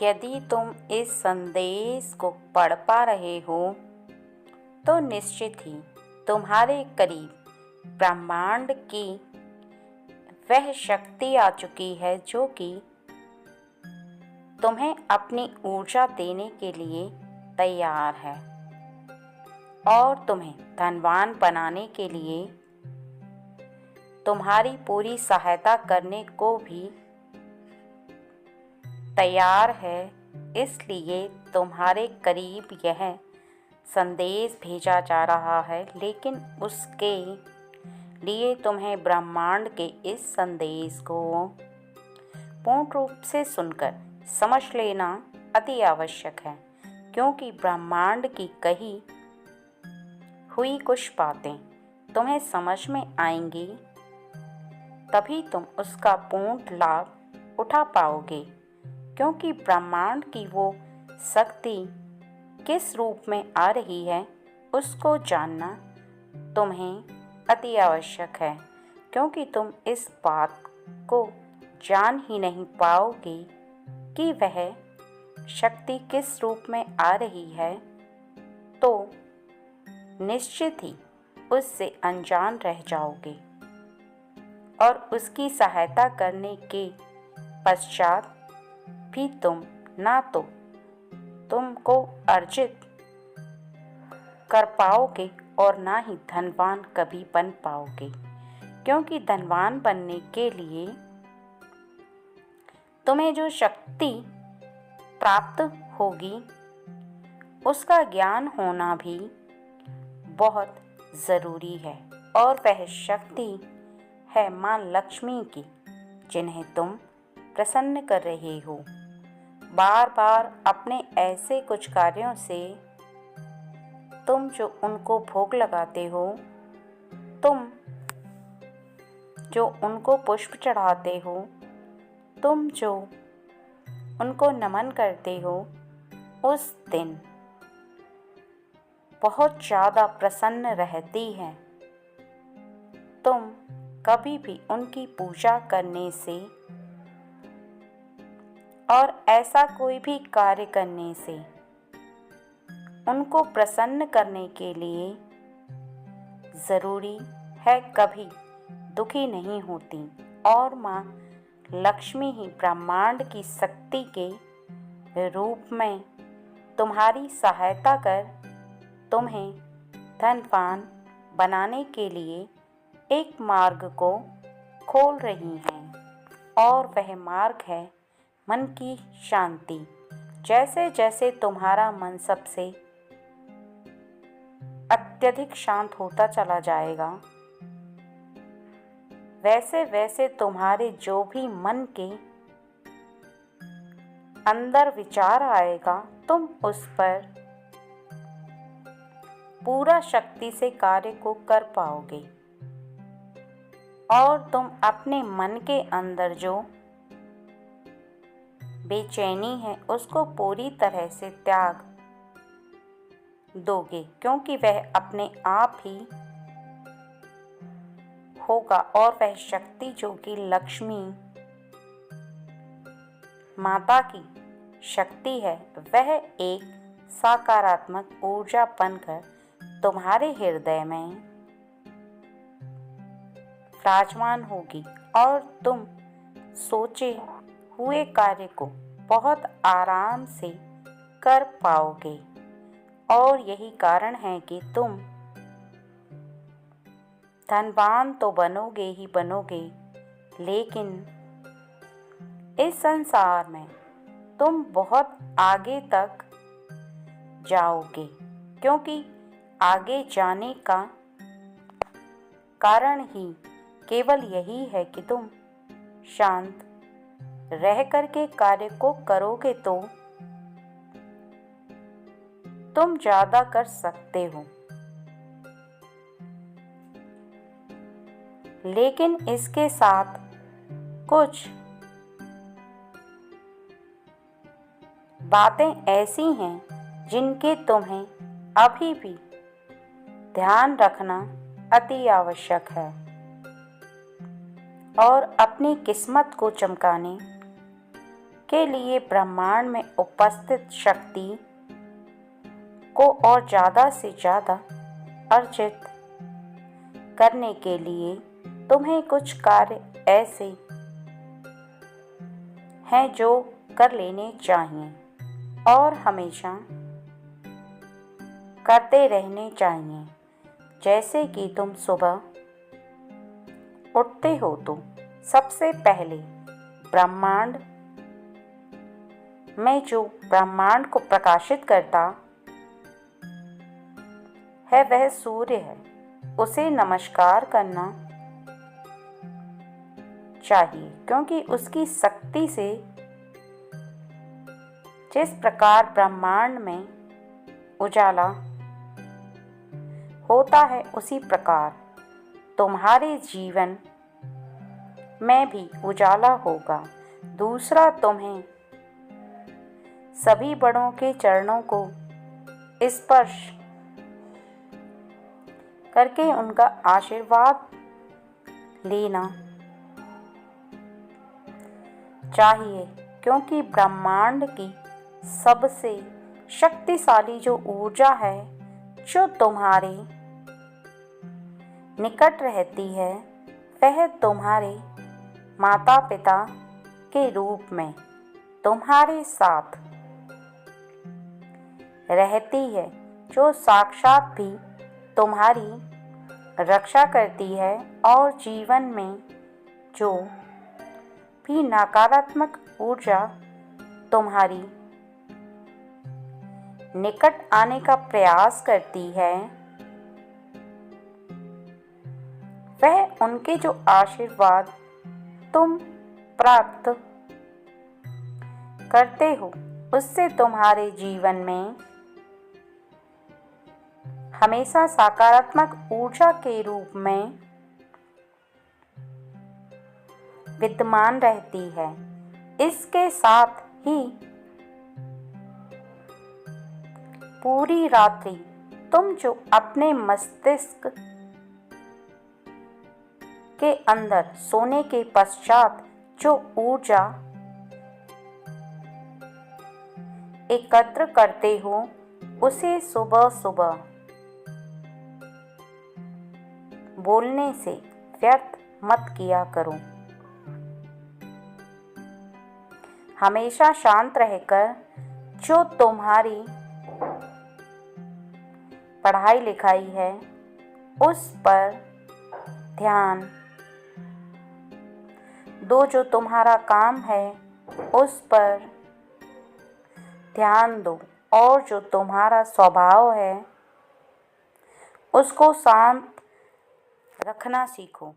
यदि तुम इस संदेश को पढ़ पा रहे हो तो निश्चित ही तुम्हारे करीब ब्रह्मांड की वह शक्ति आ चुकी है जो कि तुम्हें अपनी ऊर्जा देने के लिए तैयार है और तुम्हें धनवान बनाने के लिए तुम्हारी पूरी सहायता करने को भी तैयार है। इसलिए तुम्हारे करीब यह संदेश भेजा जा रहा है, लेकिन उसके लिए तुम्हें ब्रह्मांड के इस संदेश को पूर्ण रूप से सुनकर समझ लेना अति आवश्यक है, क्योंकि ब्रह्मांड की कही हुई कुछ बातें तुम्हें समझ में आएंगी, तभी तुम उसका पूर्ण लाभ उठा पाओगे। क्योंकि ब्रह्मांड की वो शक्ति किस रूप में आ रही है उसको जानना तुम्हें अति आवश्यक है, क्योंकि तुम इस बात को जान ही नहीं पाओगे कि वह शक्ति किस रूप में आ रही है, तो निश्चित ही उससे अनजान रह जाओगे और उसकी सहायता करने के पश्चात भी तुम ना तो तुमको अर्जित कर पाओगे और ना ही धनवान कभी बन पाओगे। क्योंकि धनवान बनने के लिए तुम्हें जो शक्ति प्राप्त होगी उसका ज्ञान होना भी बहुत ज़रूरी है, और वह शक्ति है माँ लक्ष्मी की, जिन्हें तुम प्रसन्न कर रहे हो। बार बार अपने ऐसे कुछ कार्यों से तुम जो उनको भोग लगाते हो, तुम जो उनको पुष्प चढ़ाते हो, तुम जो उनको नमन करते हो, उस दिन बहुत ज़्यादा प्रसन्न रहती हैं। तुम कभी भी उनकी पूजा करने से और ऐसा कोई भी कार्य करने से उनको प्रसन्न करने के लिए ज़रूरी है कभी दुखी नहीं होती, और माँ लक्ष्मी ही ब्रह्मांड की शक्ति के रूप में तुम्हारी सहायता कर तुम्हें धनवान बनाने के लिए एक मार्ग को खोल रही हैं, और वह मार्ग है मन की शांति। जैसे जैसे तुम्हारा मन सबसे अत्यधिक शांत होता चला जाएगा, वैसे वैसे तुम्हारे जो भी मन के अंदर विचार आएगा, तुम उस पर पूरा शक्ति से कार्य को कर पाओगे, और तुम अपने मन के अंदर जो बेचैनी है उसको पूरी तरह से त्याग दोगे, क्योंकि वह अपने आप ही होगा। और वह शक्ति जो कि लक्ष्मी माता की शक्ति है, वह एक सकारात्मक ऊर्जा बनकर तुम्हारे हृदय में विराजमान होगी, और तुम सोचे हुए कार्य को बहुत आराम से कर पाओगे। और यही कारण है कि तुम धनवान तो बनोगे ही बनोगे, लेकिन इस संसार में तुम बहुत आगे तक जाओगे, क्योंकि आगे जाने का कारण ही केवल यही है कि तुम शांत रह करके कार्य को करोगे तो तुम ज़्यादा कर सकते हो। लेकिन इसके साथ कुछ बातें ऐसी हैं जिनके तुम्हें अभी भी ध्यान रखना अति आवश्यक है, और अपनी किस्मत को चमकाने के लिए ब्रह्मांड में उपस्थित शक्ति को और ज़्यादा से ज़्यादा अर्जित करने के लिए तुम्हें कुछ कार्य ऐसे हैं जो कर लेने चाहिए और हमेशा करते रहने चाहिए। जैसे कि तुम सुबह उठते हो तो सबसे पहले ब्रह्मांड में जो ब्रह्मांड को प्रकाशित करता है वह सूर्य है, उसे नमस्कार करना चाहिए, क्योंकि उसकी शक्ति से जिस प्रकार ब्रह्मांड में उजाला होता है उसी प्रकार तुम्हारे जीवन में भी उजाला होगा। दूसरा, तुम्हें सभी बड़ों के चरणों को स्पर्श करके उनका आशीर्वाद लेना चाहिए, क्योंकि ब्रह्मांड की सबसे शक्तिशाली जो ऊर्जा है जो तुम्हारे निकट रहती है वह तुम्हारे माता पिता के रूप में तुम्हारे साथ रहती है, जो साक्षात भी तुम्हारी रक्षा करती है और जीवन में जो भी नकारात्मक ऊर्जा तुम्हारी निकट आने का प्रयास करती है वह उनके जो आशीर्वाद तुम प्राप्त करते हो उससे तुम्हारे जीवन में हमेशा सकारात्मक ऊर्जा के रूप में विद्यमान रहती है। इसके साथ ही पूरी रात्रि तुम जो अपने मस्तिष्क के अंदर सोने के पश्चात जो ऊर्जा एकत्र करते हो उसे सुबह सुबह बोलने से व्यर्थ मत किया करो। हमेशा शांत रहकर जो तुम्हारी पढ़ाई लिखाई है उस पर ध्यान दो, जो तुम्हारा काम है उस पर ध्यान दो और जो तुम्हारा स्वभाव है उसको शांत रखना सीखो।